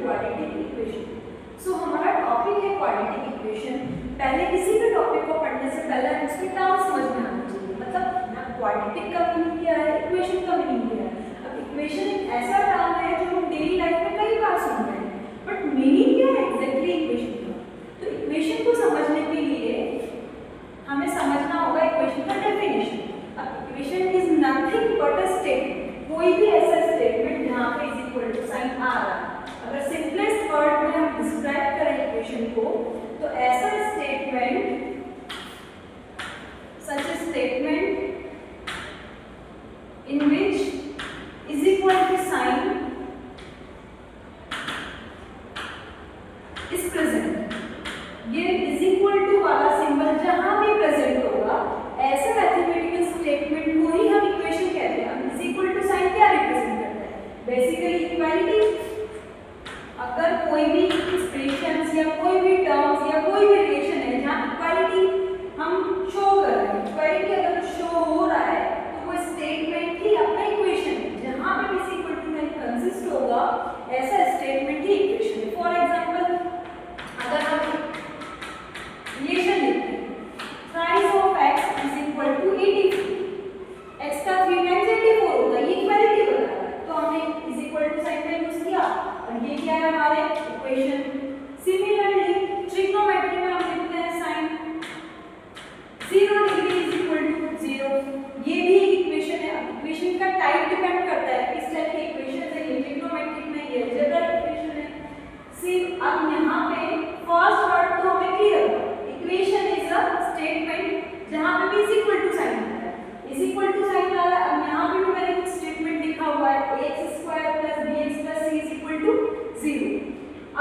Quadratic equation. सो हमारा topic है quadratic equation. पहले किसी भी टॉपिक को पढ़ने से पहले हम उसकी टर्म समझ में आना चाहिए, मतलब क्वाड्रेटिक का मीनिंग क्या है, इक्वेशन का मीनिंग क्या है। अब इक्वेशन एक ऐसा टर्म है जो हम डेली लाइफ में कई बार सुन रहे हैं, बट मीनिंग क्या है एग्जैक्टली इक्वेशन का। तो इक्वेशन को समझने के लिए हमें समझना होगा इक्वेशन का डेफिनेशन। अब equation is nothing but a statement, कोई भी ऐसा स्टेटमेंट जहाँ पे इज इक्वल टू साइन आ रहा है। अगर सिंपलेस्ट वर्ड में हम डिस्क्राइब करें इक्वेशन को, तो ऐसा statement, such a statement in which is equal to sign is present। ये is equal to वाला सिंबल जहां भी प्रेजेंट होगा, ऐसे मैथमेटिकल स्टेटमेंट को ही हम इक्वेशन कहते हैं। अब is equal to साइन क्या रिप्रेजेंट करता है, बेसिकली इक्वालिटी। अगर कोई भी एक्सप्रेशंस या कोई भी टर्म्स या कोई भी रिलेशन है जहाँ इक्वालिटी हम शो कर रहे हैं, इक्वालिटी अगर शो हो रहा है तो वो स्टेटमेंट ही अपना इक्वेशन है। जहाँ पे किसी इक्वल टू में कंसिस्ट होगा ऐसा स्टेटमेंट ही इक्वेशन है। फॉर एग्जांपल अगर हम रिलेशन लिखते हैं price of x is equal to 84, x का 3 टाइम्स 84 होगा, ये इक्वालिटी बता रहा है, तो हमने इज इक्वल टू साइन का यूज किया और ये क्या है हमारे इक्वेशन। सिमिलरली ट्रिग्नोमेट्री में हम लिखते हैं sine 0 degree is equal to 0, ये भी एक इक्वेशन है। अब इक्वेशन का टाइप डिपेंड करता है किस टाइप की इक्वेशन है, ये ट्रिग्नोमेट्रिक में ये अलजेब्रा इक्वेशन है। सिर्फ अब यहाँ पे फर्स्ट वर्ड तो हमें क्लियर है, इक्वेशन इज अ स्टेटमेंट जहाँ पे भी इज इक्वल टू साइन आता है, इज इक्वल टू साइन आ रहा है। अब यहाँ पे भी मैंने कुछ स्टेटमेंट लिखा हुआ है ax square plus bx plus c is equal to 0।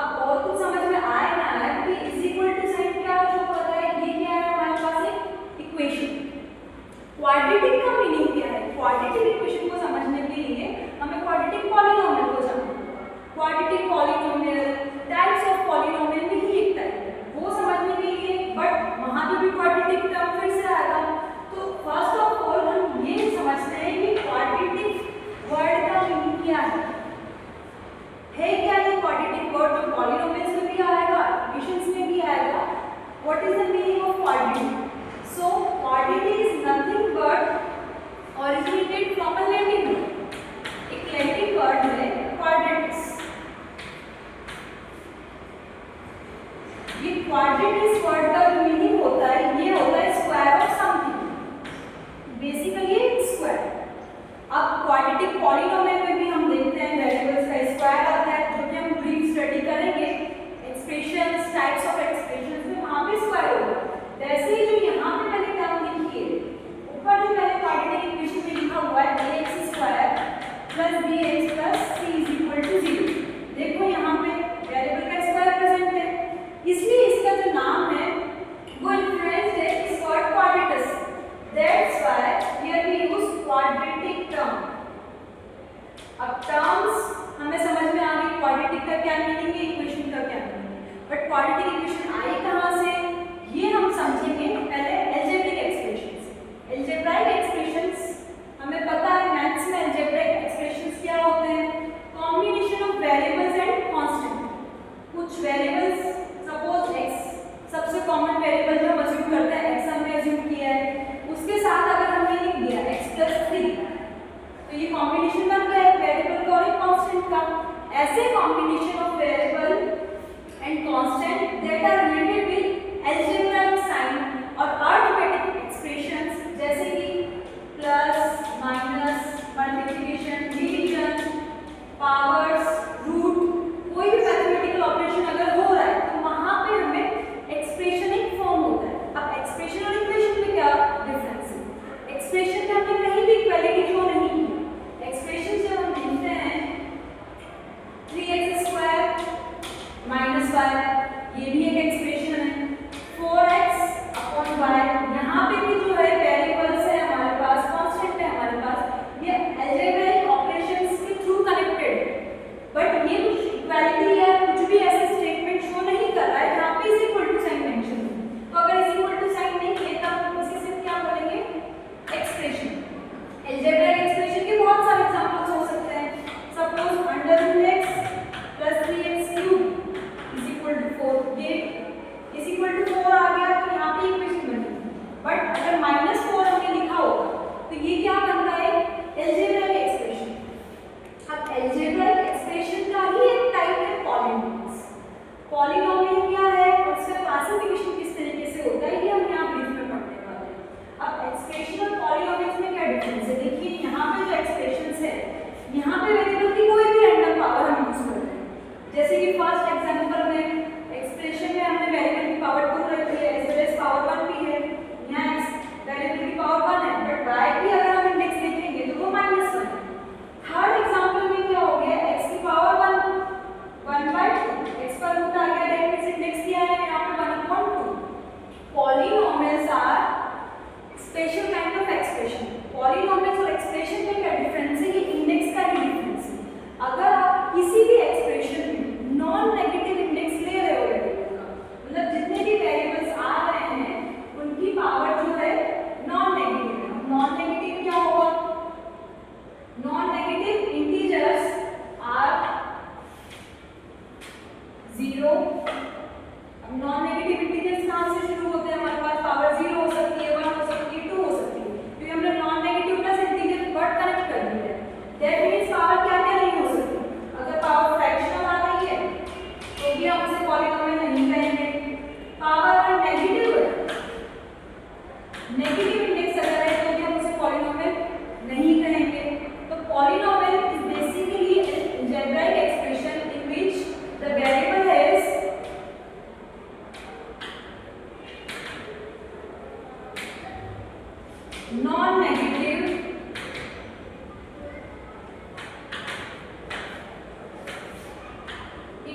अब और कुछ समझ में आए ना आए कि इज इक्वल टू साइन क्या शो कर रहा है, ये क्या है हमारे पास एक इक्वेशन। क्वाड्रेटिक का मीनिंग क्या है, क्वाड्रेटिक इक्वेशन को समझने के लिए हमें क्वाड्रेटिक पॉलीनोमियल को जानना होगा। Quadratic polynomial, types of polynomial में ही एक टाइप है, वो समझने के लिए बट वहां पे भी क्वाड्रेटिक टर्म फिर से आएगा। तो फर्स्ट ऑफ ऑल हम ये समझते हैं कि क्वाड्रेटिक वर्ड का मीनिंग क्या है क्या ये क्वाड्रेटिक वर्ड जो पॉलीनोमियल्स में भी आएगा, इक्वेशंस में भी आएगा। What is the meaning of quadratic? So quadratic is nothing but originated from a Latin word, एक लैटिन वर्ड है क्वाड्रेटिस। ये क्वाड्रेटिस वर्ड का जो मीनिंग होता है ये होता है square of something, basically its square. अब क्वाड्रेटिक पॉलीनोमियल में भी हम देखते हैं वेरिएबल्स का स्क्वायर आता है, जो कि हम ब्रीफ स्टडी करेंगे एक्सप्रेशंस, टाइप्स ऑफ एक्सप्रेशंस में वहां पे स्क्वायर होगा। वैसे ही जो यहाँ पे मैंने टर्म लिखी है, ऊपर जो मैंने क्वाड्रेटिक इक्वेशन में लिखा हुआ है ax square plus bx plus c is equal to 0, देखो यहाँ पे वेरिएबल का स्क्वायर प्रेजेंट है, इसलिए इसका जो नाम है वो इन्फ्लुएंस्ड है इस word quadratus. That's why here we use quadratic term. अब टर्म्स हमें समझ में आ गई क्वाड्रेटिक का क्या मीनिंग है, इक्वेशन का क्या मीनिंग है, बट क्वाड्रेटिक इक्वेशन आई कहाँ से ये हम समझेंगे पहले अलजेब्रिक एक्सप्रेशंस। अलजेब्राइक एक्सप्रेशंस हमें पता है मैथ्स में अलजेब्राइक एक्सप्रेशंस क्या होते हैं, combination of variables and constant. कुछ वेरिएबल्स सपोज x सबसे कॉमन वेरिएबल जो हम अज्यूम करते हैं x हमने अज्यूम किया है, उसके साथ अगर हमने लिख दिया x प्लस 3, तो ये कॉम्बिनेशन बन गया है वेरिएबल का और एक कांस्टेंट का। ऐसे combination of variable and constant that are related with algebraic sign और अरिथमेटिक एक्सप्रेशंस जैसे कि plus, minus, multiplication, division, powers, root, कोई भी मैथमेटिकल ऑपरेशन अगर हो रहा है तो वहां पे हमें एक्सप्रेशन एक फॉर्म होता है। अब एक्सप्रेशन और इक्वेशन में क्या डिफरेंस है, एक्सप्रेशन में हमने कहीं भी इक्वालिटी शो नहीं की। एक्सप्रेशन जब हम लिखते हैं 3x स्क्वायर माइनस 5, ये भी एक एक्सप्रेशन है, 4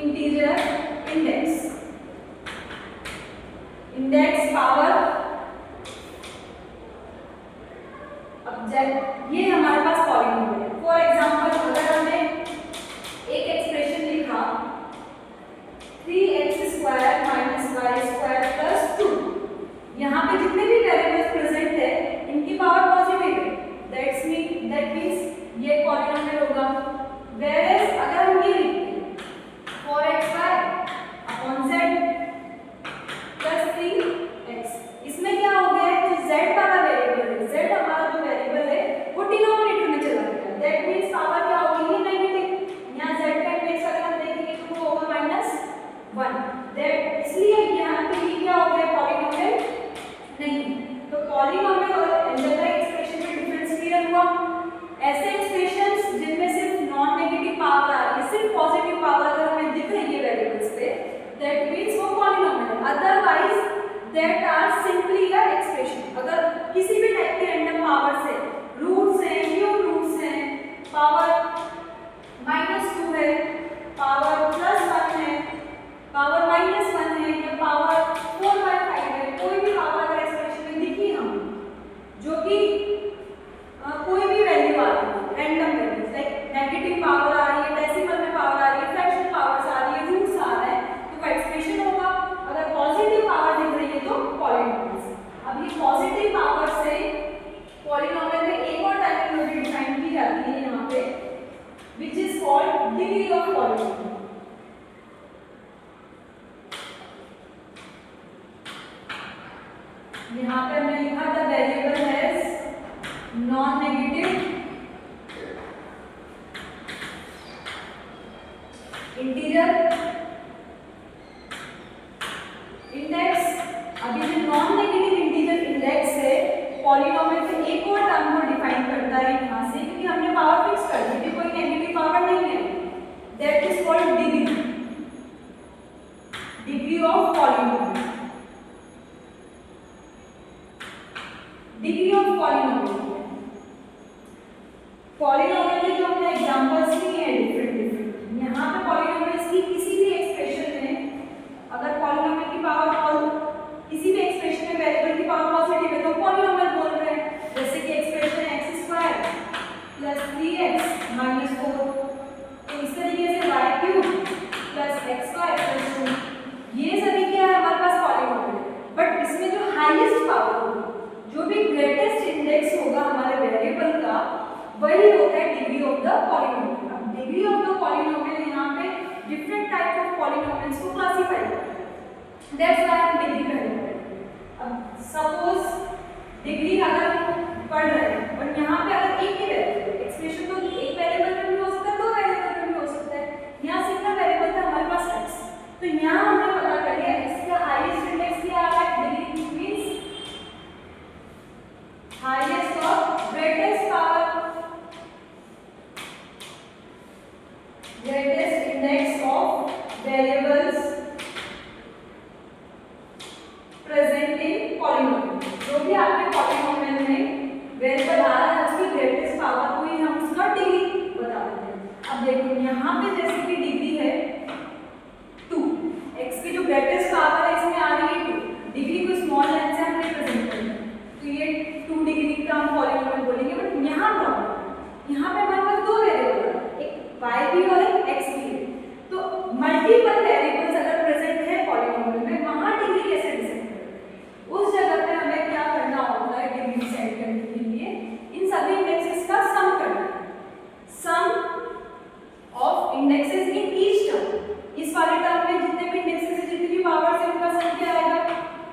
इंटीजर इंडेक्स, इंडेक्स पावर। अब ये हमारे पास पॉलिनोमियल है। फॉर एग्जांपल अगर हमने एक एक्सप्रेशन लिखा 3x² - y² + 2, यहाँ पे जितने भी वेरिएबल्स प्रेजेंट है इनकी पावर पॉजिटिव है, दैट मींस ये पॉलिनोमियल होगा। वेयरएज अगर हम ये लिखते हैं 4xy upon z plus 3x, इसमें क्या हो गया है, जो z वाला वेरिएबल है, z हमारा जो वेरिएबल है वो डिनोमिनेटर में चला गया, दैट मींस पावर क्या होगी, ये नेगेटिव। यहाँ z का इंडेक्स अगर हम देखेंगे तो वो होगा -1, दैट इसलिए यहाँ पे ये क्या हो गया, पॉलिनोमियल नहीं। तो पॉलिनोमियल और अलजेब्रिक एक्सप्रेशन में डिफरेंस क्लियर हुआ। ऐसे एक्सप्रेशंस जिनमें सिर्फ नॉन नेगेटिव पावर आ रही है, सिर्फ पॉजिटिव पावर अगर हमें दिख रही है वेरिएबल्स पे, दैट मींस वो polynomial. Otherwise that are simply a expression. अगर किसी भी टाइप के रैंडम पावर से, रूट्स हैं, क्यूब रूट्स हैं, पावर -2 है, पावर +1 है, पावर -1 है या पावर 4/5 है, कोई भी पावर अगर एक्सप्रेशन में दिखी हम, जो कि कोई भी वैल्यू आ रही है, random values like negative power आ रही है, डेसिमल में पावर आ रही है, फ्रैक्शन पावर्स आ रही है, रूट्स आ रहा है, तो वो एक्सप्रेशन होगा। अगर पॉजिटिव पावर दिख रही है तो पॉलिनोमियल। अब ये पॉजिटिव पावर से पॉलिनोमियल में एक और टर्मिनोलॉजी डिफाइन की जाती है यहाँ पे, which is called degree of polynomial. यहाँ पे हमने लिखा the variable has non negative integer index. अभी जो नॉन नेगेटिव इंटीजर इंडेक्स है पॉलिनोमियल के एक और टर्म को डिफाइन करता है यहाँ से, क्योंकि हमने पावर फिक्स कर दी थी, कोई नेगेटिव पावर नहीं है, that is called degree, degree of polynomial, degree of polynomial. Polynomial के जो हमने एग्जांपल्स लिए हैं डिफरेंट, यहाँ पे पॉलिनोमियल्स की किसी भी एक्सप्रेशन में अगर पॉलिनोमियल की पावर, किसी भी एक्सप्रेशन में वेरिएबल की पावर पॉजिटिव है तो पॉलिनोमियल बोल रहे हैं। जैसे कि एक्सप्रेशन x² + 3x - 4, तो इस तरीके से y³ + x² + 2, ये सभी क्या है हमारे पास पॉलिनोमियल। बट इसमें जो हाईएस्ट पावर होगी, जो भी ग्रेटेस्ट इंडेक्स होगा हमारे वेरिएबल का, वही होता है डिग्री ऑफ द पॉलिनोमियल। अब डिग्री ऑफ द पॉलिनोमियल यहाँ पे डिफरेंट टाइप ऑफ पॉलिनोमियल्स को क्लासिफाई करते हैं, दैट्स व्हाई हम डिग्री पढ़ रहे हैं। अब सपोज डिग्री अगर पढ़ रहे हैं और यहाँ पे अगर एक ही वेरिएबल, एक्सप्रेशन तो एक वेरिएबल में भी हो सकता है, दो वेरिएबल में भी हो सकता है, यहाँ सिंगल वेरिएबल था हमारे पास x, तो यहाँ हमने पता कर लिया x का हाईएस्ट इंडेक्स क्या आ रहा है, degree means highest or greatest power, greatest index of variables present in polynomial। जो भी आपके पॉलिनोमियल में वेरिएबल आ रहा है उसकी ग्रेटेस्ट पावर को ही हम उसका डिग्री बता देते हैं। अब देखो यहाँ पे जैसे कि डिग्री है 2, x की जो ग्रेटेस्ट पावर है इसमें आ रही है 2, डिग्री को स्मॉल लेंथ से हम रिप्रेजेंट करते हैं, तो ये 2 डिग्री का हम पॉलिनोमियल बोलेंगे। बट यहाँ प्रॉब्लम, यहाँ पे हमारे पास दो वेरिएबल है, एक y भी और एक x भी है, तो मल्टीपल वेरिएबल्स अगर प्रेजेंट है पॉलिनोमियल में, वहाँ डिग्री कैसे डिसाइड करें? उस जगह पे हमें क्या करना होता है डिग्री डिसाइड करने के लिए, इन सभी इंडेक्सेस का सम करना है, sum of indexes in each term. इस वाले टर्म में जितने भी इंडेक्सेस है, जितनी भी पावर्स है, उनका सम क्या आएगा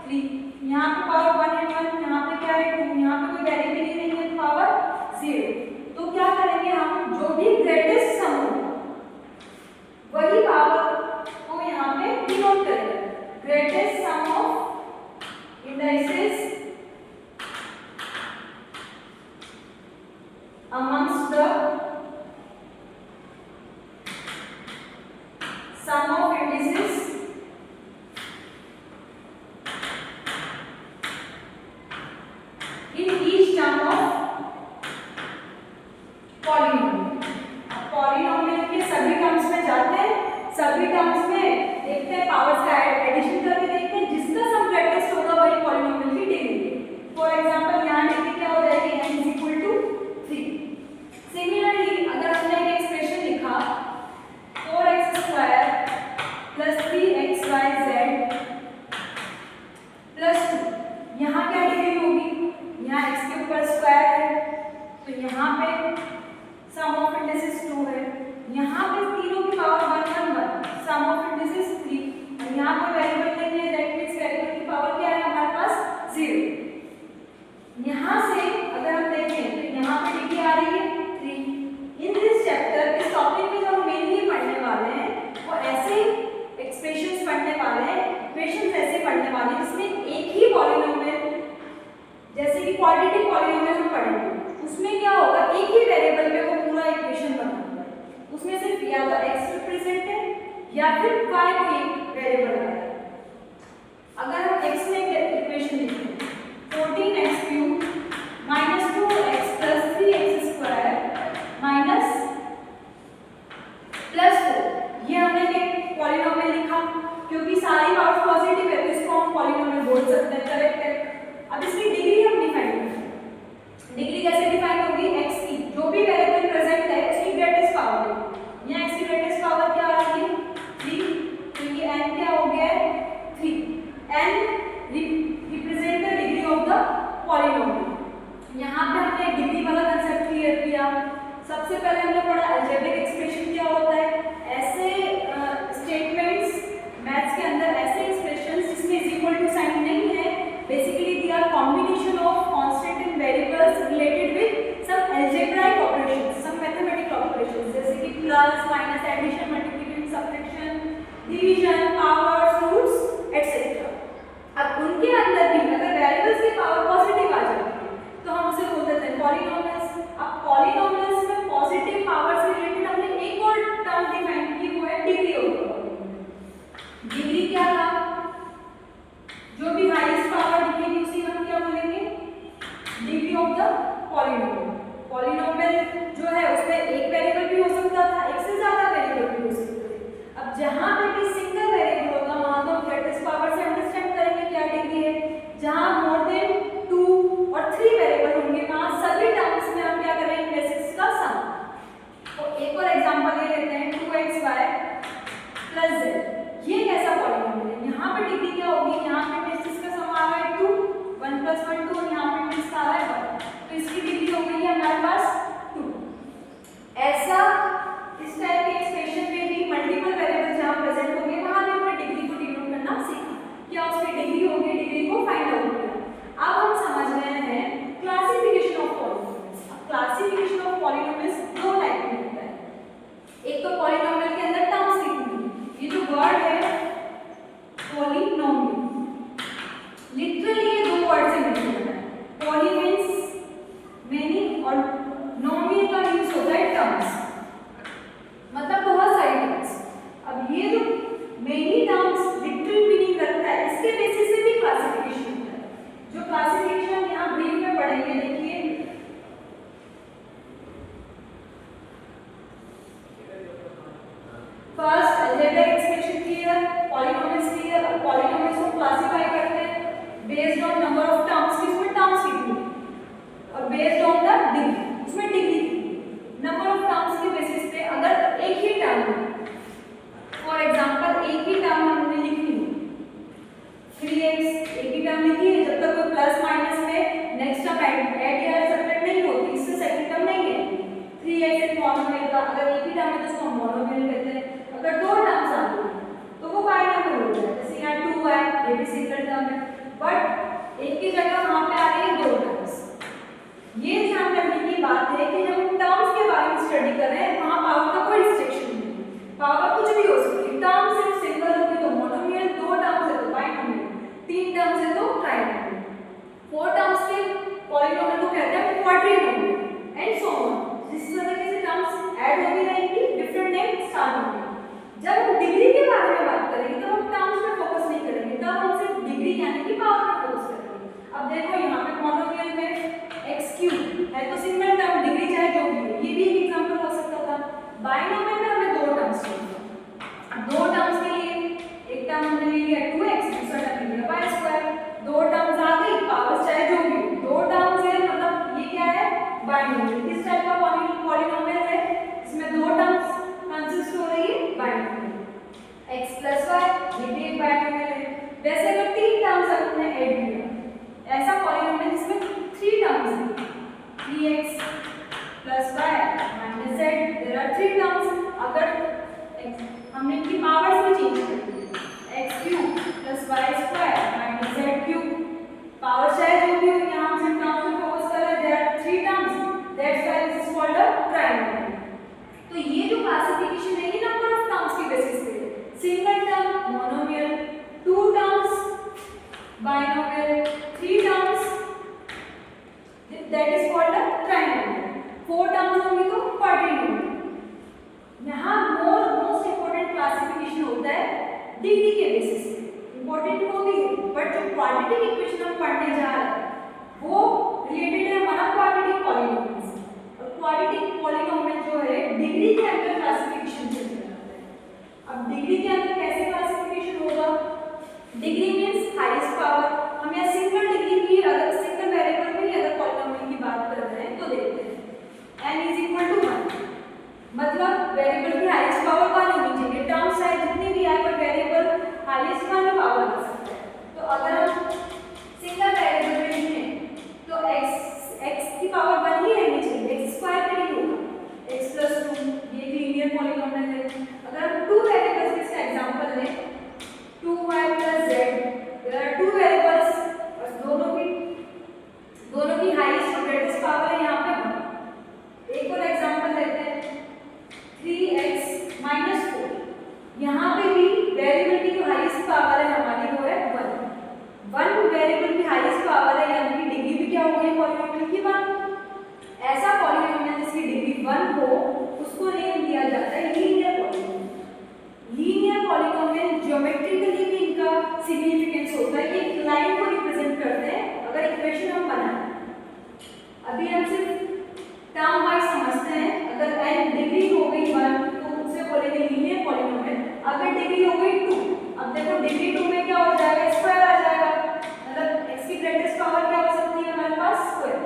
3। यहाँ पे पावर 1 है 1, यहाँ पे क्या है 2, यहाँ पे कोई वेरिएबल ही नहीं है, पावर 0। तो क्या करेंगे हम, जो भी ग्रेटेस्ट सम होगा पावर्स का एडिशन करके देखते हैं, जिसका सम ग्रेटेस्ट होगा वही पॉलिनोमियल की डिग्री। फॉर एग्जांपल यहाँ डिग्री क्या हो जाएगी, n = 3। सिमिलरली अगर हमने एक एक्सप्रेशन लिखा 4x² + 3xyz + 2, यहाँ क्या डिग्री होगी, यहाँ x के ऊपर स्क्वायर है तो यहाँ पे सम ऑफ इंडिसेस 2 है, यहाँ पे तीनों की पावर 1 1 1, सम ऑफ इंडिसेस 3, और यहाँ पे वेरिएबल नहीं है, दैट मींस वेरिएबल की पावर क्या है हमारे पास 0। यहाँ से अगर हम देखें तो यहाँ पे डिग्री आ रही है 3। इन दिस चैप्टर इस टॉपिक में जो हम मेनली पढ़ने वाले हैं वो ऐसे एक्सप्रेशंस पढ़ने वाले हैं, इक्वेशंस ऐसे पढ़ने वाले हैं जिसमें एक ही पॉलिनोमियल, जैसे कि क्वाड्रेटिक पॉलिनोमियल हम पढ़ेंगे, उसमें क्या होगा एक ही वेरिएबल में वो पूरा इक्वेशन बनाना है, उसमें सिर्फ या तो x रिप्रेजेंट है या फिर y को एक वेरिएबल है। अगर हम x में इक्वेशन लिखें 14x³ - 2x + 3x² +4, ये हमने एक पॉलिनोमियल लिखा, क्योंकि सारी पावर्स पॉजिटिव है तो इसको हम पॉलिनोमियल बोल सकते हैं, करेक्ट है। अब इसकी डिग्री हम डिफाइन करेंगे। डिग्री कैसे डिफाइन होगी, x की जो भी वेरिएबल प्रेजेंट है उसकी ग्रेटेस्ट पावर है। यहाँ x की ग्रेटेस्ट पावर क्या आ रही है 3, तो ये n क्या हो गया है 3। n represent the degree of the polynomial. यहाँ पे हमने डिग्री वाला कांसेप्ट क्लियर किया। सबसे पहले हमने पढ़ा अलजेब्रिक एक्सप्रेशन क्या होता है, ऐसे स्टेटमेंट्स मैथ्स के अंदर, ऐसे एक्सप्रेशंस जिसमें इज इक्वल टू साइन नहीं है, basically they are combination of constant and variables related with some algebraic operations, some mathematical operations, जैसे कि plus minus, addition, multiplication, subtraction, division, powers, roots etcetera. अब उनके अंदर भी अगर वेरिएबल्स की पावर पॉजिटिव आ जाती है तो हम उसे बोल देते हैं पॉलिनोमियल्स। अब पॉलिनोमियल्स में पॉजिटिव पावर से रिलेटेड हमने एक और टर्म डिफाइन की, वो है degree of the polynomial. Degree क्या था, जो भी हाईएस्ट पावर दिखेगी उसी हम क्या बोलेंगे, degree of the polynomial. Polynomial जो है उसमें एक वेरिएबल भी हो सकता था, एक से ज्यादा वेरिएबल भी हो सकते थे। अब जहां पे भी सिंगल वेरिएबल होगा वहां तो हम ग्रेटेस्ट पावर से अंडरस्टैंड करेंगे क्या डिग्री है। जहां मोर देन 2 और 3 वेरिएबल होंगे वहां सभी टर्म्स में हम क्या करेंगे, बेसिक्स का सम। तो एक और एग्जांपल ले लेते हैं 2xy + z, ये कैसा पॉलिनोमियल है, यहाँ पे डिग्री क्या होगी, यहाँ पे बेसिस का सम आ रहा है 2, 1 + 1 2, और यहाँ पे बेसिस आ रहा है 1, तो इसकी डिग्री हो गई है हमारे पास 2। ऐसा इस टाइप के एक्सप्रेशन में भी मल्टीपल वेरिएबल जहाँ प्रेजेंट होंगे वहाँ भी हमने डिग्री को डिनोट करना सीखा, क्या उसकी डिग्री होगी, डिग्री को फाइंड आउट किया। अब हम समझ रहे हैं क्लासिफिकेशन ऑफ पॉलिनोमियल्स। अब क्लासिफिकेशन ऑफ पॉलिनोमियल्स दो टाइप में होता है, एक तो पॉलिनोमियल के अंदर टर्म्स लिखनी, ये जो वर्ड है पॉलिनोमियल, लिटरली ये दो वर्ड से मिलता है। पॉली मींस मेनी और नोमियल का यूज होता है टर्म्स, मतलब बहुत सारे टर्म्स। अब ये जो मेनी टर्म्स लिटरल मीनिंग रखता है, इसके बेसिस से भी क्लासिफिकेशन होता है। जो क्लासिफिकेशन यहाँ ब्रीफ में पढ़ेंगे, देखिए first algebraic expression clear, polynomials clear. अब पॉलिनोमियल्स को क्लासिफाई करते हैं based on number of terms, किसमें टर्म्स कितनी है, और बेस्ड ऑन द डिग्री, उसमें डिग्री नंबर ऑफ टर्म्स के बेसिस पे। अगर एक ही टर्म है, फॉर एग्जांपल एक ही टर्म हमने लिखी 3x, एक ही टर्म लिखी है, जब तक कोई प्लस माइनस में नेक्स्ट टर्म ऐड या सब्ट्रैक्ट नहीं होती, इससे सेकंड टर्म नहीं है 3x एक पॉलिनोमियल का। अगर एक ही टर्म है तो उसको हम मोनोमियल कहते हैं। अगर दो टर्म्स आते हैं तो वो बाइनोमियल हो जाता है, जैसे यहाँ 2 है, ये भी सिंगल टर्म है, बट एक की जगह वहां पे आ रही है दो टर्म्स। ये ध्यान रखने की बात है कि जब हम टर्म्स के बारे में स्टडी कर रहे हैं वहां पावर का कोई रिस्ट्रिक्शन नहीं है, पावर कुछ भी हो सकती है। टर्म सिर्फ सिंगल होगी तो मोनोमियल, दो टर्म्स है तो बाइनोमियल, 3 टर्म्स है तो ट्राइनोमियल, 4 टर्म्स के पॉलिनोमियल को कहते हैं क्वाड्रिनोमियल एंड सो ऑन। जिस तरीके से टर्म्स ऐड होती रहेंगी डिफरेंट नेम स्टार्ट होंगे। जब हम डिग्री के बारे में बात करेंगे तो हम टर्म्स पे फोकस नहीं करेंगे, तब हम सिर्फ डिग्री यानी कि पावर पे फोकस करेंगे। अब देखो यहाँ पे मोनोमियल में x³ है तो सिंगल टर्म डिग्री चाहे जो भी हो, ये भी एक एग्जांपल हो सकता था। बाइनोमियल में हमें दो टर्म्स चाहिए, दो टर्म्स के लिए एक टर्म डिग्री के अंदर क्लासिफिकेशन चल जाता है। अब डिग्री के अंदर कैसे क्लासिफिकेशन होगा? Degree means highest power. हम यहाँ सिंगल डिग्री की, अगर सिंगल वेरिएबल में ही अगर पॉलिनोमियल की बात कर रहे हैं तो देखते हैं n = 1, मतलब वेरिएबल की हाईएस्ट पावर 1 होनी चाहिए। टर्म्स है जितनी भी आए पर वेरिएबल हाईएस्ट 1 पावर हो सकता है। तो अगर हम सिंगल वेरिएबल में लिखें तो x की पावर 1 ही रहनी चाहिए, x² पे नहीं होगा, x + 2 ये लीनियर पॉलिनोमियल है। अगर हम टू वेरिएबल्स का एग्जांपल लें 2y + z, there are two variables और दोनों की हाईएस्ट और ग्रेटेस्ट पावर है यहाँ पे 1। एक और एग्जांपल लेते हैं 3x - 4, यहाँ पे भी वेरिएबल की जो हाईएस्ट पावर है हमारी वो है 1 वेरिएबल की हाईएस्ट पावर है, यानी कि डिग्री भी क्या हो गई पॉलिनोमियल की 1। ऐसा पॉलिनोमियल जिसकी डिग्री 1 हो उसको नेम दिया जाता है linear polynomial. Linear polynomial geometrically भी इनका सिग्निफिकेंस होता है, ये एक लाइन को रिप्रेजेंट करते हैं। अगर इक्वेशन हम बनाएं, अभी हम सिर्फ टर्म वाइज समझते हैं। अगर n डिग्री हो गई 1 तो उसे बोलेंगे लीनियर पॉलिनोमियल। अगर डिग्री हो गई 2, अब देखो डिग्री 2 में क्या हो जाएगा, स्क्वायर आ जाएगा, मतलब x की ग्रेटेस्ट पावर क्या हो सकती है हमारे पास, स्क्वायर।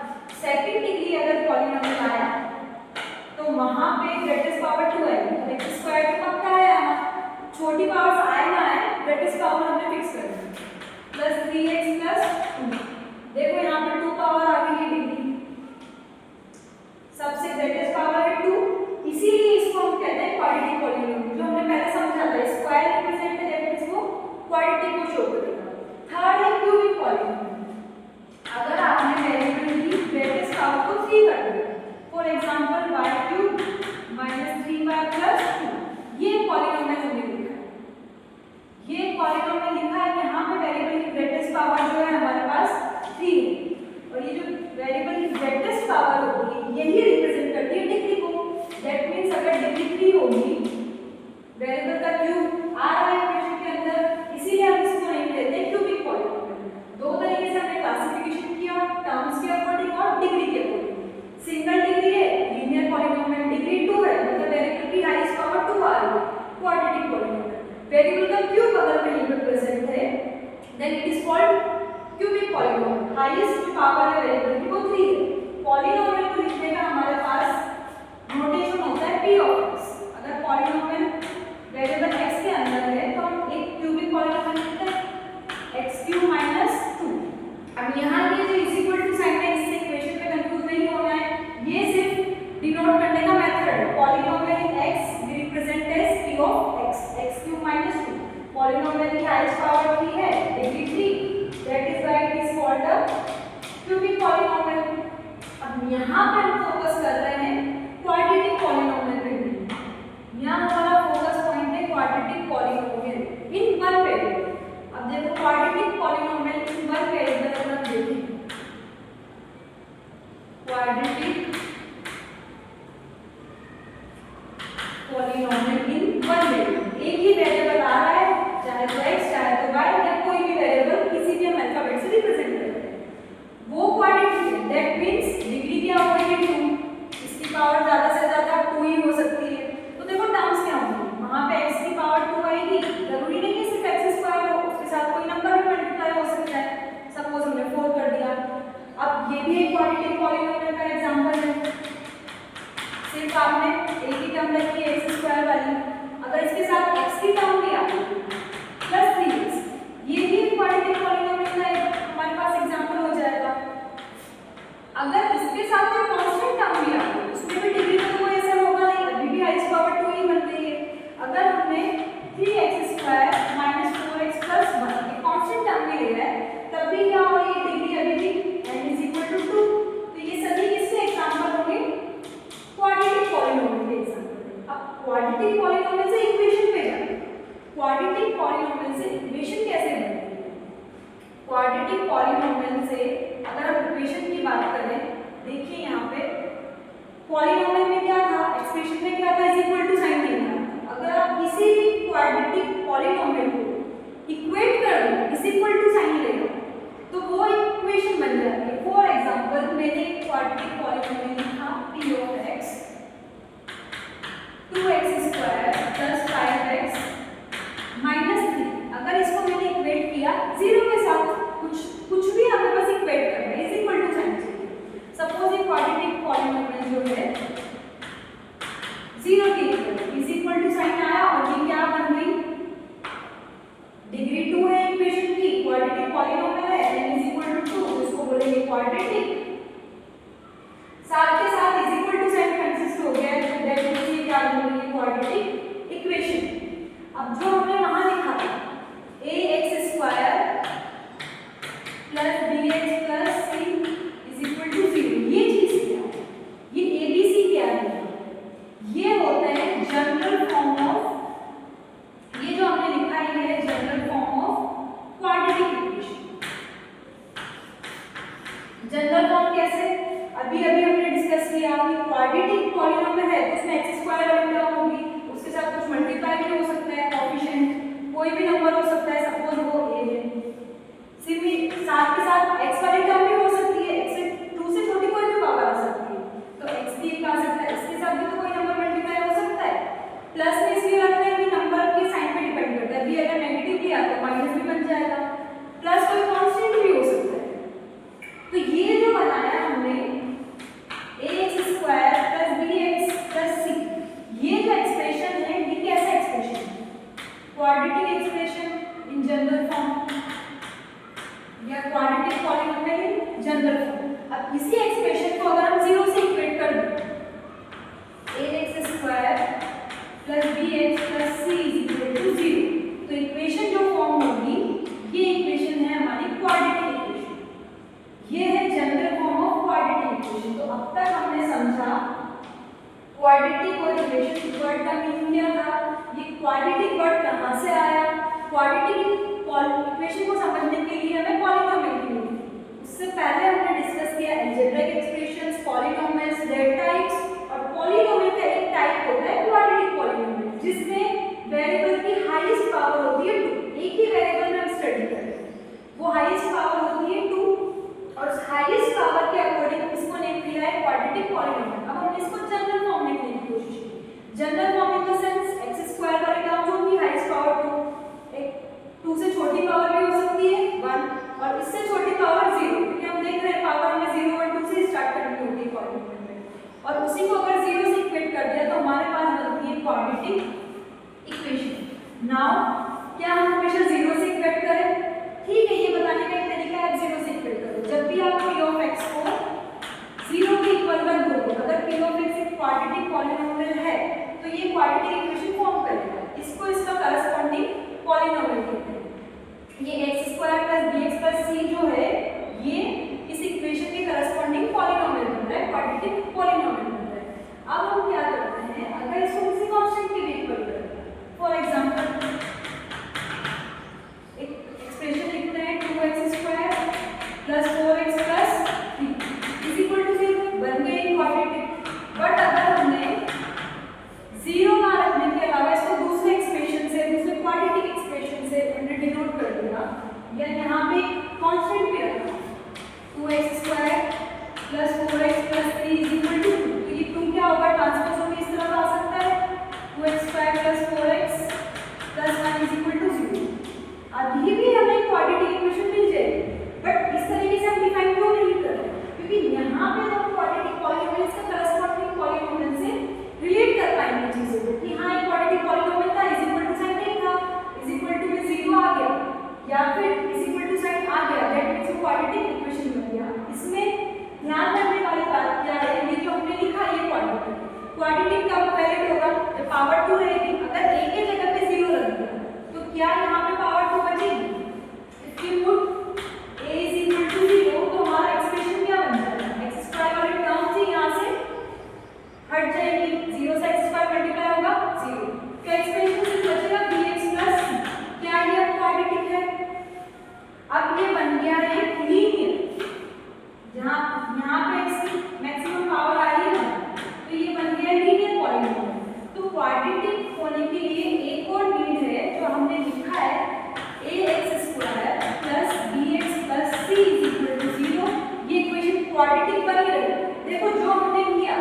अब सेकंड डिग्री अगर पॉलिनोमियल आया तो वहां पे ग्रेटेस्ट पावर 2 आएगी, और x² तो पक्का है हमारा, छोटी पावर्स आए ना आए ग्रेटेस्ट पावर हमने फिक्स कर दी +3x + 2। देखो यहाँ पे 2 पावर आ गई है डिग्री, सबसे ग्रेटेस्ट पावर है 2, इसीलिए इसको हम कहते हैं क्वाड्रेटिक पॉलिनोमियल। जो हमने पहले समझा था स्क्वायर रिप्रेजेंट है, दैट मींस वो क्वाड्रेटिक को शो करेगा। थर्ड है क्यूबिक पॉलिनोमियल। अगर आपने वेरिएबल की ग्रेटेस्ट पावर को 3 कर दिया, फॉर एग्जांपल y³ - 3y + 2, ये पॉलिनोमियल हमने लिखा है, ये पॉलिनोमियल लिखा है। यहाँ पे वेरिएबल की ग्रेटेस्ट पावर जो है हमारे पास 3 है, और ये जो वेरिएबल की ग्रेटेस्ट पावर होगी यही रिप्रेजेंट करती है डिग्री को। दैट मींस अगर डिग्री 3 होगी, वेरिएबल का क्यूब आ रहा है इक्वेशन के अंदर, इसीलिए हम इसको नहीं कहते हैं क्यूबिक पॉलिनोमियल। दो तरीके से हमने क्लासिफिकेशन किया, टर्म्स के अकॉर्डिंग और डिग्री के अकॉर्डिंग। सिंगल डिग्री है लीनियर पॉलिनोमियल, डिग्री 2 है मतलब वेरिएबल की हाईएस्ट पावर 2 आ रही है, क्वाड्रेटिक पॉलिनोमियल। वेरिएबल का क्यूब अगर कहीं पे प्रेजेंट है then it is called cubic polynomial. Highest power है वेरिएबल की वो 3 है। पॉलिनोमियल को लिखने का हमारे पास नोटेशन होता है p of x। अगर पॉलिनोमियल वेरिएबल x के अंदर है तो हम एक क्यूबिक पॉलिनोमियल लिखते हैं x³ - 2। अब यहाँ ये जो = साइन है, इससे इक्वेशन में कंफ्यूज नहीं होना है, ये सिर्फ डिनोट करने का मेथड है। Polynomial x represent as p of x, x³ - 2। Polynomial की हाईएस्ट पावर 3 है, degree 3, that is why it is called a cubic polynomial. अब यहाँ पे हम फोकस कर रहे हैं क्वाड्रेटिक पॉलिनोमियल पे। यहाँ हमारा फोकस पॉइंट है quadratic polynomial in one variable. अब देखो quadratic polynomial in one variable अगर हम देखें, quadratic polynomial in one variable, एक ही वेरिएबल आ रहा है, चाहे तो x चाहे तो y या कोई भी वेरिएबल किसी भी हम अल्फाबेट से रिप्रेजेंट करते हैं, वो क्वाड्रेटिक है। दैट मींस डिग्री क्या हो गई 2, इसकी पावर ज्यादा से ज्यादा 2 ही हो सकती है। तो देखो टर्म्स क्या होंगे, वहां पे x की पावर 2 आएगी, जरूरी नहीं है सिर्फ x² हो, उसके साथ कोई नंबर भी मल्टीप्लाई हो सकता है। सपोज हमने 4 कर दिया। अब ये भी एक क्वाड्रेटिक पॉलिनोमियल का एग्जांपल है, सिर्फ आपने एक ही टर्म रखी है x² वाली, अगर इसके साथ x की टर्म भी आ गई +3x, ये भी क्वाड्रेटिक पॉलिनोमियल का हमारे पास एग्जांपल हो जाएगा। अगर इसके साथ कोई कांस्टेंट टर्म भी आ गई, उसमें भी डिग्री में तो कोई ऐसा होगा नहीं, अभी भी हाईएस्ट पावर 2 ही बन रही है। अगर हमने 3x² - 4x + 1 एक कांस्टेंट टर्म भी लिया है, तब भी क्या हो रही है डिग्री अभी भी n = 2। तो ये सभी किसके एग्जांपल होंगे, क्वाड्रेटिक पॉलिनोमियल के एग्जांपल। अब क्वाड्रेटिक पॉलिनोमियल से इक्वेशन पे जाते हैं। क्वाड्रेटिक पॉलिनोमियल से इक्वेशन कैसे बनती है? क्वाड्रेटिक पॉलिनोमियल से अगर हम इक्वेशन की बात करें, देखिए यहाँ पे पॉलिनोमियल में क्या था, एक्सप्रेशन में क्या था, = साइन नहीं था। अगर आप किसी भी क्वाड्रेटिक पॉलिनोमियल को इक्वेट कर दो = साइन लेगा तो वो इक्वेशन बन जाती है। फॉर एग्जांपल मैंने क्वाड्रेटिक पॉलिनोमियल लिखा p of x quadratic polynomial है तो उसमें एक्स स्क्वायर वाली टर्म होगी, उसके साथ कुछ मल्टीप्लाई भी हो सकता है, कोएफिशिएंट कोई भी नंबर हो सकता है, सपोज वो a है, सिर्फ साथ के साथ x वाली टर्म भी हो सकती है, x से 2 से छोटी कोई भी पावर आ सकती है, तो x भी आ सकता है, इसके साथ भी तो कोई नंबर मल्टीप्लाई हो सकता है। प्लस में इसलिए रखते हैं कि नंबर के साइन पे डिपेंड करता है, भी अगर नेगेटिव भी आता है माइनस भी बन जाएगा, प्लस कोई कांस्टेंट भी हो सकता है। तो ये जो बनाया हमने ax square plus bx plus c, ये जो एक्सप्रेशन है ये कैसा एक्सप्रेशन है? Quadratic expression in general form या quadratic polynomial in general form. अब इसी एक्सप्रेशन को अगर हम 0 से इक्वेट कर दें, ax square plus bx plus c equal to 0, तो इक्वेशन जो फॉर्म होगी ये इक्वेशन है हमारी क्वाड्रेटिक इक्वेशन, ये है general form of quadratic equation. तो अब तक हमने समझा क्वाड्रेटिक और इक्वेशन वर्ड का मीनिंग क्या था, ये क्वाड्रेटिक वर्ड कहाँ से आया, क्वाड्रेटिक इक्वेशन को समझने के लिए हमें पॉलिनोमियल की नीड थी। उससे पहले हमने डिस्कस किया algebraic expressions, polynomials, there types, और पॉलिनोमियल का एक टाइप होता है क्वाड्रेटिक पॉलिनोमियल, जिसमें वेरिएबल की हाईएस्ट पावर होती है 2। एक ही वेरिएबल में हम स्टडी कर रहे हैं, वो हाईएस्ट पावर होती है 2, और उस हाईएस्ट पावर के अकॉर्डिंग इसको नेम किया है क्वाड्रेटिक पॉलिनोमियल। अब हमने इसको जनरल फॉर्म में लिखने की कोशिश की। General form in the sense x square वाली टर्म जो होगी हाईएस्ट पावर 2, एक 2 से छोटी पावर भी हो सकती है 1, और इससे छोटी पावर 0, क्योंकि हम देख रहे हैं पावर हमें 0 और 2 से स्टार्ट करनी होती है पॉलिनोमियल में, और उसी को अगर 0 से इक्वेट कर दिया तो हमारे पास बनती है क्वाड्रेटिक इक्वेशन। नाउ क्या हम हमेशा 0 से इक्वेट करें? ठीक है, ये बताने का एक तरीका है 0 से इक्वेट करो। जब भी आप p ऑफ x को 0 के इक्वल रख दोगे, अगर p ऑफ x एक क्वाड्रेटिक पॉलिनोमियल है तो ये क्वाड्रेटिक इक्वेशन फॉर्म करेगा, इसको इसका करस्पॉन्डिंग पॉलिनोमियल कहते हैं। ये x square plus bx plus c जो है ये इस इक्वेशन के करस्पॉन्डिंग पॉलिनोमियल बन रहा है, क्वाड्रेटिक पॉलिनोमियल बन रहा है। अब हम क्या करते हैं, अगर इसको किसी कांस्टेंट के लिए इक्वल करें, फॉर एग्जांपल एक एक्सप्रेशन लिखते हैं 2x square plus 4x plus 3 is equal to 0, बन गई क्वाड्रेटिक। बट अगर हमने 0 ना रखने के अलावा इसको दूसरे एक्सप्रेशन से, दूसरे क्वाड्रेटिक एक्सप्रेशन से हमने डिनोट कर दिया, या यहाँ पे कांस्टेंट भी रखा 2x square plus 4x plus 3 is equal to 2, तो ये 2 क्या होगा, ट्रांसपोज होकर इस तरफ आ सकता है 2x square plus 4x plus 1 is equal to 0। अभी भी हमें क्वाड्रेटिक इक्वेशन मिल जाएगी, बट इस तरीके से हम डिफाइन क्यों नहीं कर रहे, क्योंकि यहाँ पे हम क्वाड्रेटिक पॉलिनोमियल का करस्पॉन्डिंग पॉलिनोमियल से रिलेट कर पाएंगे चीजों को कि हाँ एक क्वाड्रेटिक पॉलिनोमियल था, इज इक्वल टू साइन नहीं था, इज इक्वल टू में 0 आ गया, या फिर इज इक्वल टू साइन आ गया, दैट मींस क्वाड्रेटिक इक्वेशन बन गया। इसमें ध्यान रखने वाली बात क्या है, ये जो हमने लिखा ये क्वाड्रेटिक कब वैलिड होगा, जब पावर 2 रहेगी। अगर a के जगह पे 0 रख दिया तो क्या यहाँ पे पावर 2 बचेगी? If you put a is equal to 0 तो हमारा एक्सप्रेशन क्या बन जाएगा, x स्क्वायर वाली टर्म थी यहाँ से हट जाएगी, 0 से x स्क्वायर मल्टीप्लाई होगा 0, तो एक्सप्रेशन सिर्फ बचेगा bx प्लस c। क्या ये क्वाड्रेटिक है? अब ये बन गया है लीनियर, जहाँ यहाँ पे इसकी मैक्सिमम पावर आ रही है, तो ये बन गया लीनियर पॉलिनोमियल। तो क्वाड्रेटिक होने के लिए एक और नीड है जो हमने लिखा है ax square plus bx plus c is equal to 0, ये इक्वेशन क्वाड्रेटिक बनी रहे। देखो जो हमने किया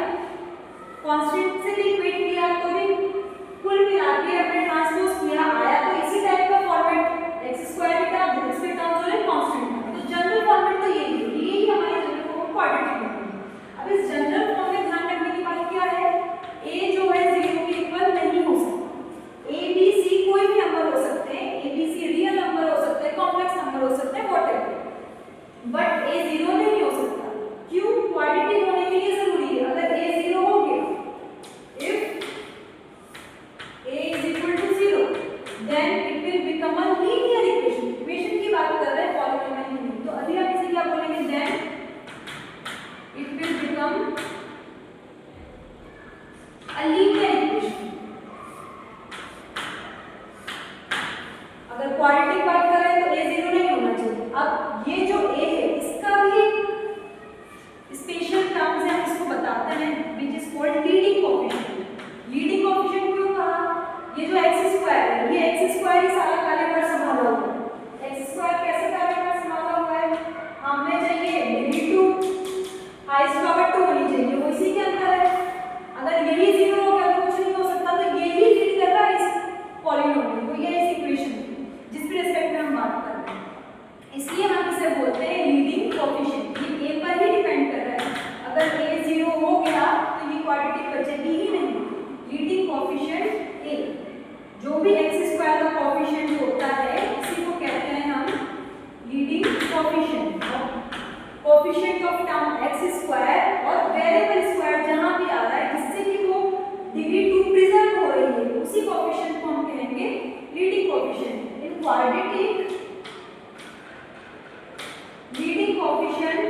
कांस्टेंट से भी इक्वेट किया, तो भी कुल मिला के हमने ट्रांसपोज किया, आया तो इसी टाइप का फॉर्मेट x स्क्वायर की टर्म जिसके टर्म जो है कांस्टेंट, तो जनरल फॉर्मेट तो यही हमारी जनरल फॉर्म क्वाड्रेटिक है। अब इस जनरल फॉर्म में ध्यान रखने की बात क्या है, a जो है 0 के इक्वल नहीं हो सकता, a b c कोई भी नंबर हो सकते हैं, a b c real number हो सकते हैं, कॉम्प्लेक्स नंबर हो सकते हैं, व्हाटएवर, बट a 0 नहीं हो सकता। क्यों? एक्स स्क्वायर ही सारा कार्यभार संभाला हुआ है। एक्स स्क्वायर कैसे कार्यभार संभाला हुआ है? हमें चाहिए डिग्री 2 हाईएस्ट पावर 2 होनी चाहिए, वो इसी के अंदर है। अगर यही 0 हो गया तो कुछ नहीं हो सकता, तो यही लीड कर रहा है इस पॉलिनोमियल को, ये इस इक्वेशन जिसके रिस्पेक्ट में हम बात कर रहे हैं, इसलिए हम इसे बोलते हैं लीडिंग कोएफिशिएंट। ये a पर ही डिपेंड कर रहा है, अगर a 0 हो गया तो ये क्वाड्रेटिक बचेगी ही नहीं। लीडिंग कोएफिशिएंट a, जो भी x स्क्वायर का कोएफिशिएंट होता है इसी को कहते हैं हम leading coefficient. Coefficient of term x square और वेरिएबल स्क्वायर जहां भी आ रहा है जिससे कि वो डिग्री 2 प्रिजर्व हो रही है, उसी कोएफिशिएंट को हम कहेंगे leading coefficient. In quadratic leading coefficient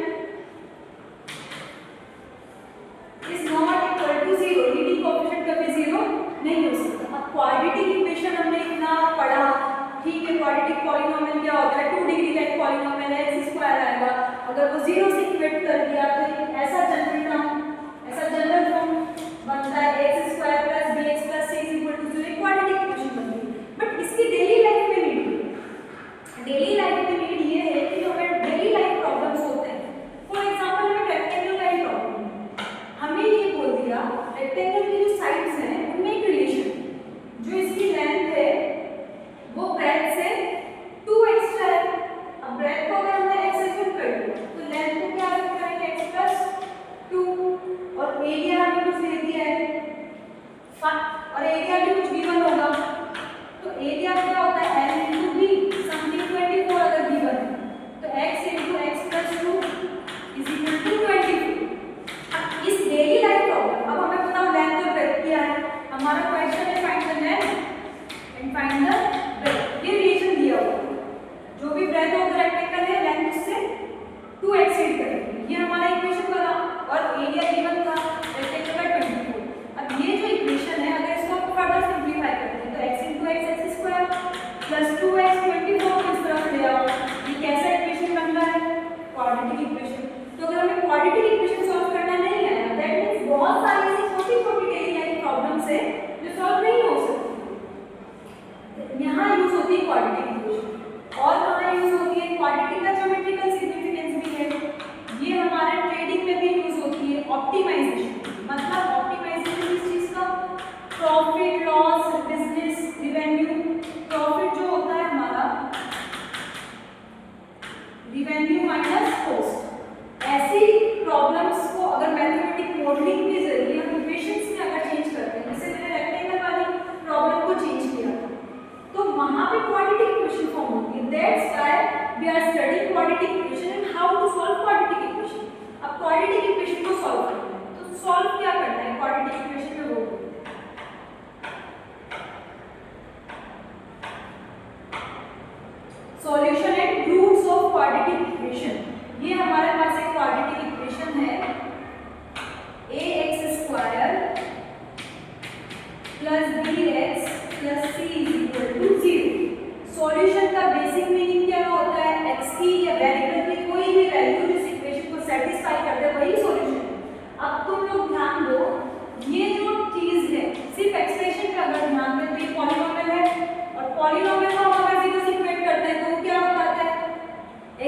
is not equal to 0, leading coefficient कभी 0 नहीं हो सकता। अब क्वाड्रेटिक इक्वेशन हमने इतना पढ़ा, ठीक है, क्वाड्रेटिक पॉलिनोमियल क्या होता है? 2 डिग्री का एक पॉलिनोमियल है, x स्क्वायर आएगा, अगर वो 0 से इक्वेट कर दिया तो ऐसा जनरल फॉर्म बनता है x square plus bx plus c equal to 0, quadratic equation बनती है। बट इसकी डेली लाइफ में नीड है, डेली लाइफ में नीड ये है कि जो हमें डेली लाइफ प्रॉब्लम्स होते हैं, फॉर एग्जांपल हमें रेक्टेंगल का ही प्रॉब्लम है, हमें ये बोल दिया रेक्टेंगल की जो साइड्स हैं उनमें एक रिलेशन, जो इसकी लेंथ है वो ब्रेथ से 2 एक्स्ट्रा है। अब ब्रेथ को अगर हमने x एज्यूम कर दिया तो लेंथ को क्या करेंगे x प्लस 2, और एरिया हमें कुछ दे दिया है और एरिया भी कुछ गिवन होगा, तो एरिया क्या होता है l into b समथिंग 24 अगर गिवन है तो x into x plus 2 is equal to 24। अब इस डेली लाइफ प्रॉब्लम, अब हमें बताओ लेंथ और ब्रेथ क्या है, हमारा क्वेश्चन है find the length and find the breadth. ये रिलेशन दिया हुआ है, जो भी ब्रेथ होगा रेक्टेंगल है लेंथ उससे 2 एक्सीड करेगी, ये हमारा इक्वेशन बना, और एरिया गिवन था रेक्टेंगल का 24। अब ये जो इक्वेशन है अगर इसको आप फर्दर सिंपलीफाई करते हैं तो x into x x square plus 2x 24 को इस तरफ ले आओ, ये कैसा इक्वेशन बन रहा है? Quadratic equation. तो अगर हमें क्वाड्रेटिक इक्वेशन सॉल्व करना नहीं आया, दैट मींस बहुत सारी ऐसी छोटी-छोटी डेली लाइफ प्रॉब्लम्स है जो सॉल्व नहीं हो सकती, यहाँ यूज होती है क्वाड्रेटिक इक्वेशन। और कहाँ यूज होती है? क्वाड्रेटिक का ज्योमेट्रिकल सिग्निफिकेंस भी है, ये हमारे ट्रेडिंग में भी यूज होती है। ऑप्टिमाइजेशन मतलब ऑप्टिमाइजेशन किस चीज का? Profit loss business revenue. Profit जो होता है हमारा रिवेन्यू माइनस कॉस्ट, ऐसी प्रॉब्लम्स को अगर मैथमेटिक मॉडलिंग के जरिए हम इक्वेशंस में अगर चेंज करते हैं, जैसे मैंने रेक्टेंगल वाली प्रॉब्लम को चेंज किया था तो वहां पे क्वाड्रेटिक इक्वेशन फॉर्म होती है। That's why we are studying quadratic equation and how to solve quadratic equation. अब क्वाड्रेटिक इक्वेशन को सॉल्व करना है तो सॉल्व क्या करना है क्वाड्रेटिक इक्वेशन में? वो solution and roots of quadratic equation. ये हमारे पास एक क्वाड्रेटिक इक्वेशन है ax square plus bx plus c is equal to 0। Solution का बेसिक मीनिंग क्या होता है? x की या वेरिएबल की कोई भी वैल्यू जिस इक्वेशन को सेटिस्फाई कर दे वही सॉल्यूशन है। अब तुम लोग ध्यान दो, ये जो चीज है सिर्फ एक्सप्रेशन पे अगर ध्यान दें तो ये पॉलिनोमियल है, और पॉलिनोमियल को हम अगर 0 से इक्वेट करते हैं तो क्या बताता है?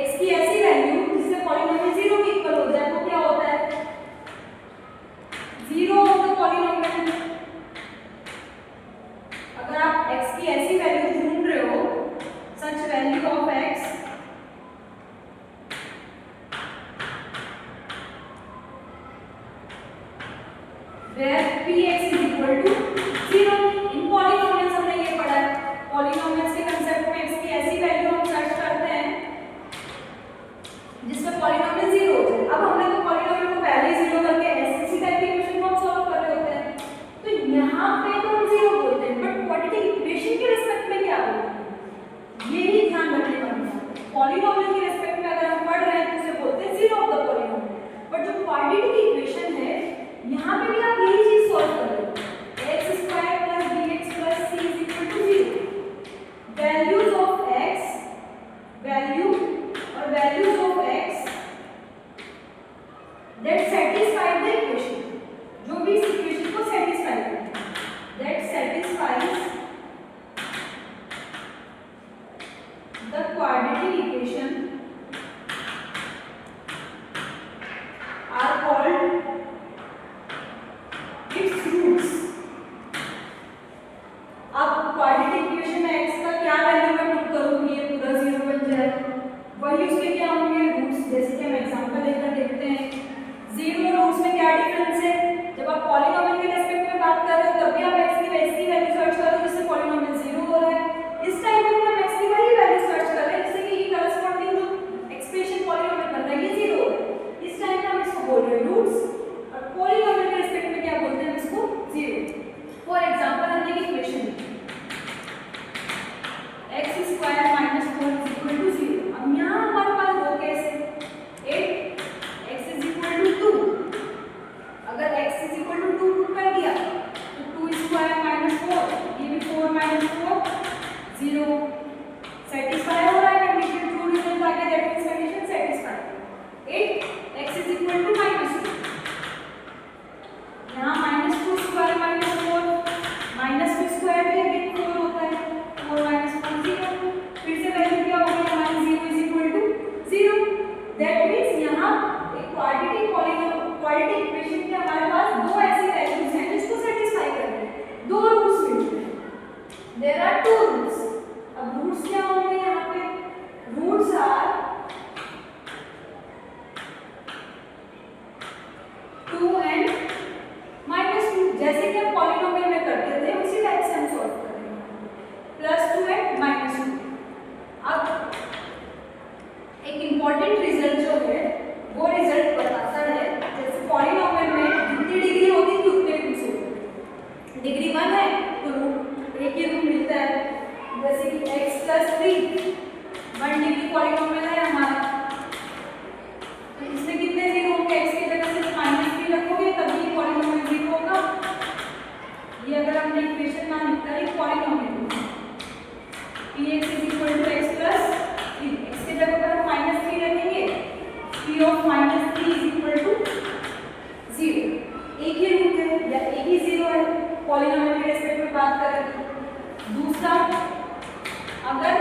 x की ऐसी वैल्यू जिससे पॉलिनोमियल 0 के इक्वल हो जाए तो क्या होता है? 0 ऑफ द पॉलिनोमियल। अगर आप x की ऐसी वैल्यू ढूंढ रहे हो, सच value of x where px is equal to 0। In polynomials हमने ये पढ़ा है, पॉलिनोमियल्स के कांसेप्ट में x की ऐसी वैल्यू हम सर्च करते हैं जिसमें पॉलिनोमियल 0 हो जाए। अब हमने तो पॉलिनोमियल को पहले ही 0 करके ऐसी टाइप की इक्वेशन को सॉल्व कर रहे होते हैं, तो यहाँ पे तो हम 0 बोलते हैं, बट क्वाड्रेटिक इक्वेशन के रिस्पेक्ट में क्या बोलते हैं ये ही ध्यान रखने वाली बात है। पॉलिनोमियल के रिस्पेक्ट में अगर हम पढ़ रहे हैं तो उसे बोलते हैं 0 ऑफ द पॉलिनोमियल, बट जो क्वाड्रेटिक इक्वेशन है यहाँ पे भी आप यही चीज सॉल्व कर रहे हो। x square plus bx plus c is equal to 0। Values of x, value और values of x that satisfy the equation, जो भी इस इक्वेशन को सेटिस्फाई करते हैं 0 सेटिस्फाई हो रहा है कंडीशन, ट्रू रिजल्ट आ गया, that means condition satisfy. 8 x is equal to -2, यहाँ -2 स्क्वायर -4 -2 स्क्वायर भी अगेन 4 होता है, 4 -4 0, फिर से वैल्यू क्या हो गया हमारी 0 is equal to 0, that means यहाँ एक क्वाड्रेटिक पॉलीनोमियल क्वाड्रेटिक इक्वेशन के हमारे पास दो ऐसी वैल्यूज हैं जिसको सेटिस्फाई कर रहे हैं, दो रूट्स मिलते हैं, देयर आर टू रूट्स। अब रूट्स क्या होंगे यहाँ पे, रूट्स आर 2 एंड -2, जैसे कि हम पॉलीनोमियल में करते थे उसी टाइप से हम सॉल्व करेंगे, +2 एंड -2। अब एक इम्पॉर्टेंट रिजल्ट जो है वो रिजल्ट बताता है, जैसे पॉलीनोमियल में जितनी डिग्री होती थी उतने रूट्स होते, डिग्री 1 है तो एक ही रूट मिलता है, जैसे कि x + 3 1 डिग्री पॉलीनोमियल है हमारा, तो इसमें कितने जीरो होंगे, x की जगह सिर्फ -3 रखोगे तभी ये पॉलीनोमियल जीरो होगा। ये अगर हमने इक्वेशन ना लिखा है पॉलीनोमियल px = x + 3, x की जगह पर हम -3 रखेंगे, p of -3 = 0, एक ही रूट है या एक ही जीरो है पॉलीनोमियल के रेस्पेक्ट में बात करें तो। दूसरा, अगर